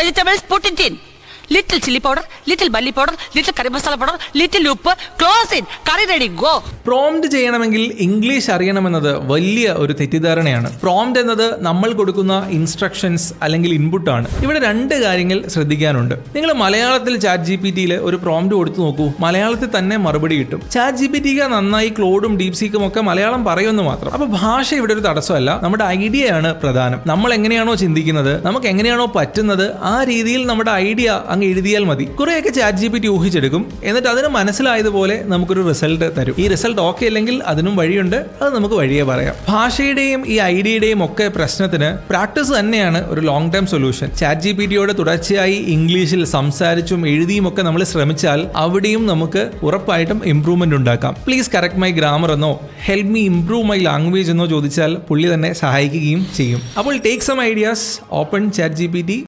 vegetables, put it in. Little chili powder, little bully powder, little curry masala powder, little ഉപ്പ്, close it, curry ready, go. Prompt ചെയ്യണമെങ്കിൽ English അറിയണമെന്നത് വലിയ ഒരു തെറ്റിദ്ധാരണയാണ്. Prompt എന്നത് നമ്മൾ കൊടുക്കുന്ന instructions അല്ലെങ്കിൽ ഇൻപുട്ടാണ്. ഇവിടെ രണ്ട് കാര്യങ്ങൾ ശ്രദ്ധിക്കാനുണ്ട്. നിങ്ങൾ മലയാളത്തിൽ ചാറ്റ് ജിപിടിയിൽ ഒരു പ്രോംപ്റ്റ് കൊടുത്തു നോക്കൂ, മലയാളത്തിൽ തന്നെ മറുപടി കിട്ടും. ചാറ്റ് ജിപിടിക്ക് നന്നായി ക്ലോഡും ഡീപ്സീക്കും ഒക്കെ മലയാളം പറയുമെന്ന് മാത്രം. അപ്പോൾ ഭാഷ ഇവിടെ ഒരു തടസ്സമല്ല, നമ്മുടെ ഐഡിയയാണ് പ്രധാനം. നമ്മൾ എങ്ങനെയാണോ ചിന്തിക്കുന്നത്, നമുക്ക് എങ്ങനെയാണോ പറ്റുന്നത്, ആ രീതിയിൽ നമ്മുടെ ഐഡിയ അങ്ങ് എഴുതിയാൽ മതി. കുറെയൊക്കെ ചാറ്റ് ജിപിടി ഊഹിച്ചെടുക്കും, എന്നിട്ട് അതിന് മനസ്സിലായതുപോലെ നമുക്കൊരു റിസൾട്ട് തരും. ഈ റിസൾട്ട് ഓക്കെ അല്ലെങ്കിൽ അതിനും വഴിയുണ്ട്, അത് നമുക്ക് വഴിയേ പറയാം. ഭാഷയുടെയും ഈ ഐഡിയയുടെയും ഒക്കെ പ്രശ്നത്തിന് പ്രാക്ടീസ് തന്നെയാണ് ഒരു ലോങ് ടൈം സൊല്യൂഷൻ. ചാറ്റ് ജിപിടിയോട് തുടർച്ചയായി ഇംഗ്ലീഷിൽ സംസാരിച്ചും എഴുതിയും ഒക്കെ നമ്മൾ ശ്രമിച്ചാൽ അവിടെയും നമുക്ക് ഉറപ്പായിട്ടും ഇംപ്രൂവ്മെന്റ് ഉണ്ടാക്കാം. പ്ലീസ് കറക്റ്റ് മൈ ഗ്രാമർ എന്നോ help me improve my language എന്നോ ചോദിച്ചാൽ പുള്ളി തന്നെ സഹായിക്കുകയും ചെയ്യും. അപ്പോൾ take some ideas, open chat GPT.